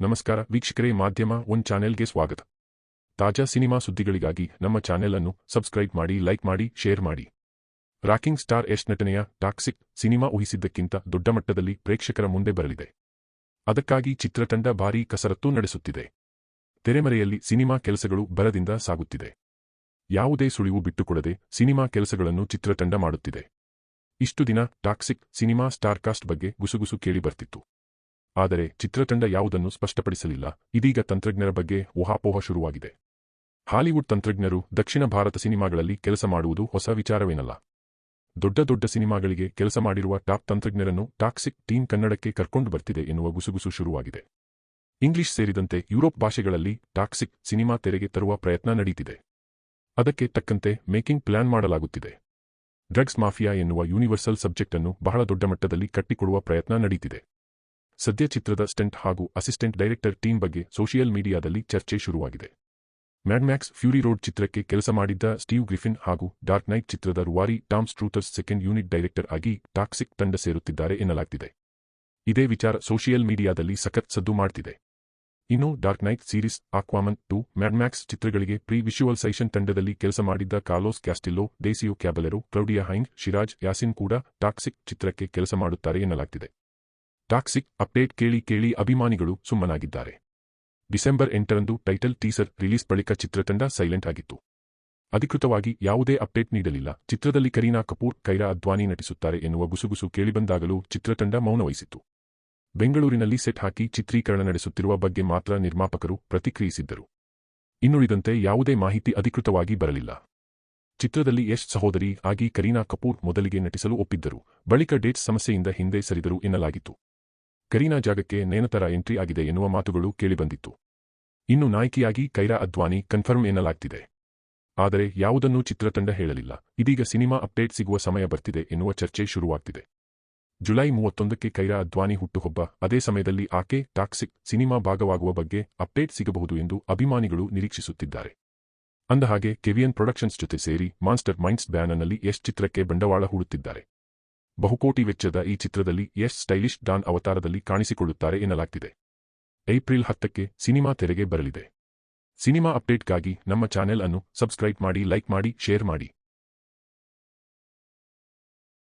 ನಮಸ್ಕಾರ ವೀಕ್ಷಕರೇ, ಮಾಧ್ಯಮ ಒನ್ ಚಾನೆಲ್ಗೆ ಸ್ವಾಗತ. ತಾಜಾ ಸಿನಿಮಾ ಸುದ್ದಿಗಳಿಗಾಗಿ ನಮ್ಮ ಚಾನೆಲ್ ಅನ್ನು ಸಬ್ಸ್ಕ್ರೈಬ್ ಮಾಡಿ, ಲೈಕ್ ಮಾಡಿ, ಶೇರ್ ಮಾಡಿ. ರಾಕಿಂಗ್ ಸ್ಟಾರ್ ಯಶ್ ನಟನೆಯ ಟಾಕ್ಸಿಕ್ ಸಿನಿಮಾ ಊಹಿಸಿದ್ದಕ್ಕಿಂತ ದೊಡ್ಡ ಮಟ್ಟದಲ್ಲಿ ಪ್ರೇಕ್ಷಕರ ಮುಂದೆ ಬರಲಿದೆ. ಅದಕ್ಕಾಗಿ ಚಿತ್ರತಂಡ ಭಾರೀ ಕಸರತ್ತು ನಡೆಸುತ್ತಿದೆ. ತೆರೆಮರೆಯಲ್ಲಿ ಸಿನಿಮಾ ಕೆಲಸಗಳು ಭರದಿಂದ ಸಾಗುತ್ತಿದೆ. ಯಾವುದೇ ಸುಳಿವು ಬಿಟ್ಟುಕೊಡದೆ ಸಿನಿಮಾ ಕೆಲಸಗಳನ್ನು ಚಿತ್ರತಂಡ ಮಾಡುತ್ತಿದೆ. ಇಷ್ಟು ದಿನ ಟಾಕ್ಸಿಕ್ ಸಿನಿಮಾ ಸ್ಟಾರ್ಕಾಸ್ಟ್ ಬಗ್ಗೆ ಗುಸುಗುಸು ಕೇಳಿಬರ್ತಿತ್ತು. ಆದರೆ ಚಿತ್ರತಂಡ ಯಾವುದನ್ನು ಸ್ಪಷ್ಟಪಡಿಸಲಿಲ್ಲ. ಇದೀಗ ತಂತ್ರಜ್ಞರ ಬಗ್ಗೆ ಊಹಾಪೋಹ ಶುರುವಾಗಿದೆ. ಹಾಲಿವುಡ್ ತಂತ್ರಜ್ಞರು ದಕ್ಷಿಣ ಭಾರತ ಸಿನಿಮಾಗಳಲ್ಲಿ ಕೆಲಸ ಮಾಡುವುದು ಹೊಸ ವಿಚಾರವೇನಲ್ಲ. ದೊಡ್ಡ ದೊಡ್ಡ ಸಿನಿಮಾಗಳಿಗೆ ಕೆಲಸ ಮಾಡಿರುವ ಟಾಪ್ ತಂತ್ರಜ್ಞರನ್ನು ಟಾಕ್ಸಿಕ್ ಟೀಮ್ ಕನ್ನಡಕ್ಕೆ ಕರ್ಕೊಂಡು ಬರ್ತಿದೆ ಎನ್ನುವ ಗುಸುಗುಸು ಶುರುವಾಗಿದೆ. ಇಂಗ್ಲಿಷ್ ಸೇರಿದಂತೆ ಯುರೋಪ್ ಭಾಷೆಗಳಲ್ಲಿ ಟಾಕ್ಸಿಕ್ ಸಿನಿಮಾ ತೆರೆಗೆ ತರುವ ಪ್ರಯತ್ನ ನಡೆಯುತ್ತಿದೆ. ಅದಕ್ಕೆ ತಕ್ಕಂತೆ ಮೇಕಿಂಗ್ ಪ್ಲಾನ್ ಮಾಡಲಾಗುತ್ತಿದೆ. ಡ್ರಗ್ಸ್ ಮಾಫಿಯಾ ಎನ್ನುವ ಯೂನಿವರ್ಸಲ್ ಸಬ್ಜೆಕ್ಟ್ ಅನ್ನು ಬಹಳ ದೊಡ್ಡ ಮಟ್ಟದಲ್ಲಿ ಕಟ್ಟಿಕೊಡುವ ಪ್ರಯತ್ನ ನಡೆಯುತ್ತಿದೆ. ಸದ್ಯ ಚಿತ್ರದ ಸ್ಟಂಟ್ ಹಾಗೂ ಅಸಿಸ್ಟೆಂಟ್ ಡೈರೆಕ್ಟರ್ ಟೀಮ್ ಬಗ್ಗೆ ಸೋಷಿಯಲ್ ಮೀಡಿಯಾದಲ್ಲಿ ಚರ್ಚೆ ಶುರುವಾಗಿದೆ. ಮ್ಯಾಡ್ ಮ್ಯಾಕ್ಸ್ ಫ್ಯೂರಿ ರೋಡ್ ಚಿತ್ರಕ್ಕೆ ಕೆಲಸ ಮಾಡಿದ್ದ ಸ್ಟೀವ್ ಗ್ರಿಫಿನ್ ಹಾಗೂ ಡಾರ್ಕ್ ನೈಟ್ ಚಿತ್ರದ ರೂವಾರಿ ಟಾಮ್ ಸ್ಟ್ರೂಟರ್ಸ್ ಸೆಕೆಂಡ್ ಯೂನಿಟ್ ಡೈರೆಕ್ಟರ್ ಆಗಿ ಟಾಕ್ಸಿಕ್ ತಂಡ ಸೇರುತ್ತಿದ್ದಾರೆ ಎನ್ನಲಾಗ್ತಿದೆ. ಇದೇ ವಿಚಾರ ಸೋಷಿಯಲ್ ಮೀಡಿಯಾದಲ್ಲಿ ಸಖತ್ ಸದ್ದು ಮಾಡ್ತಿದೆ. ಇನ್ನು Dark Knight series, Aquaman 2, Mad Max ಚಿತ್ರಗಳಿಗೆ ಪ್ರೀ ವಿಶುವಲೈಸೇಷನ್ ತಂಡದಲ್ಲಿ ಕೆಲಸ ಮಾಡಿದ್ದ Carlos Castillo, Dacio Caballero, Claudia Hynd, Shiraz Yasin ಕೂಡ ಟಾಕ್ಸಿಕ್ ಚಿತ್ರಕ್ಕೆ ಕೆಲಸ ಮಾಡುತ್ತಾರೆ ಎನ್ನಲಾಗ್ತಿದೆ. ಟಾಕ್ಸಿಕ್ ಅಪ್ಡೇಟ್ ಕೇಳಿ ಅಭಿಮಾನಿಗಳು ಸುಮ್ಮನಾಗಿದ್ದಾರೆ. ಡಿಸೆಂಬರ್ 8ರಂದು ಟೈಟಲ್ ಟೀಸರ್ ರಿಲೀಸ್ ಬಳಿಕ ಚಿತ್ರತಂಡ ಸೈಲೆಂಟ್ ಆಗಿತ್ತು. ಅಧಿಕೃತವಾಗಿ ಯಾವುದೇ ಅಪ್ಡೇಟ್ ನೀಡಲಿಲ್ಲ. ಚಿತ್ರದಲ್ಲಿ ಕರೀನಾ ಕಪೂರ್, ಕೈರಾ ಅದ್ವಾನಿ ನಟಿಸುತ್ತಾರೆ ಎನ್ನುವ ಗುಸುಗುಸು ಕೇಳಿಬಂದಾಗಲೂ ಚಿತ್ರತಂಡ ಮೌನವಹಿಸಿತ್ತು. ಬೆಂಗಳೂರಿನಲ್ಲಿ ಸೆಟ್ ಹಾಕಿ ಚಿತ್ರೀಕರಣ ನಡೆಸುತ್ತಿರುವ ಬಗ್ಗೆ ಮಾತ್ರ ನಿರ್ಮಾಪಕರು ಪ್ರತಿಕ್ರಿಯಿಸಿದ್ದರು. ಇನ್ನುಳಿದಂತೆ ಯಾವುದೇ ಮಾಹಿತಿ ಅಧಿಕೃತವಾಗಿ ಬರಲಿಲ್ಲ. ಚಿತ್ರದಲ್ಲಿ ಯಶ್ ಸಹೋದರಿ ಆಗಿ ಕರೀನಾ ಕಪೂರ್ ಮೊದಲಿಗೆ ನಟಿಸಲು ಒಪ್ಪಿದ್ದರು. ಬಳಿಕ ಡೇಟ್ಸ್ ಸಮಸ್ಯೆಯಿಂದ ಹಿಂದೆ ಸರಿದರು ಎನ್ನಲಾಗಿತ್ತು. ಕರೀನಾ ಜಾಗಕ್ಕೆ ನಯನತಾರಾ ಎಂಟ್ರಿ ಆಗಿದೆ ಎನ್ನುವ ಮಾತುಗಳು ಕೇಳಿಬಂದಿತ್ತು. ಇನ್ನು ನಾಯಕಿಯಾಗಿ ಕೈರಾ ಅದ್ವಾನಿ ಕನ್ಫರ್ಮ್ ಎನ್ನಲಾಗ್ತಿದೆ. ಆದರೆ ಯಾವುದನ್ನೂ ಚಿತ್ರತಂಡ ಹೇಳಲಿಲ್ಲ. ಇದೀಗ ಸಿನಿಮಾ ಅಪ್ಡೇಟ್ ಸಿಗುವ ಸಮಯ ಬರ್ತಿದೆ ಎನ್ನುವ ಚರ್ಚೆ ಶುರುವಾಗ್ತಿದೆ. ಜುಲೈ 31ಕ್ಕೆ ಕೈರಾ ಅದ್ವಾನಿ ಹುಟ್ಟುಹಬ್ಬ. ಅದೇ ಸಮಯದಲ್ಲಿ ಆಕೆ ಟಾಕ್ಸಿಕ್ ಸಿನಿಮಾ ಭಾಗವಾಗುವ ಬಗ್ಗೆ ಅಪ್ಡೇಟ್ ಸಿಗಬಹುದು ಎಂದು ಅಭಿಮಾನಿಗಳು ನಿರೀಕ್ಷಿಸುತ್ತಿದ್ದಾರೆ. ಅಂದಹಾಗೆ ಕೆವಿಎನ್ ಪ್ರೊಡಕ್ಷನ್ಸ್ ಜೊತೆ ಸೇರಿ ಮಾನ್ಸ್ಟರ್ ಮೈಂಡ್ಸ್ ಬ್ಯಾನರ್ನಲ್ಲಿ ಯಶ್ ಚಿತ್ರಕ್ಕೆ ಬಂಡವಾಳ ಹೂಡುತ್ತಿದ್ದಾರೆ. ಬಹುಕೋಟಿ ವೆಚ್ಚದ ಈ ಚಿತ್ರದಲ್ಲಿ ಯಶ್ ಸ್ಟೈಲಿಶ್ ಡಾನ್ ಅವತಾರದಲ್ಲಿ ಕಾಣಿಸಿಕೊಳ್ಳುತ್ತಾರೆ ಎನ್ನಲಾಗ್ತಿದೆ. ಏಪ್ರಿಲ್ 10ಕ್ಕೆ ಸಿನಿಮಾ ತೆರೆಗೆ ಬರಲಿದೆ. ಸಿನಿಮಾ ಅಪ್ಡೇಟ್ಗಾಗಿ ನಮ್ಮ ಚಾನೆಲ್ ಅನ್ನು ಸಬ್ಸ್ಕ್ರೈಬ್ ಮಾಡಿ, ಲೈಕ್ ಮಾಡಿ, ಶೇರ್ ಮಾಡಿ.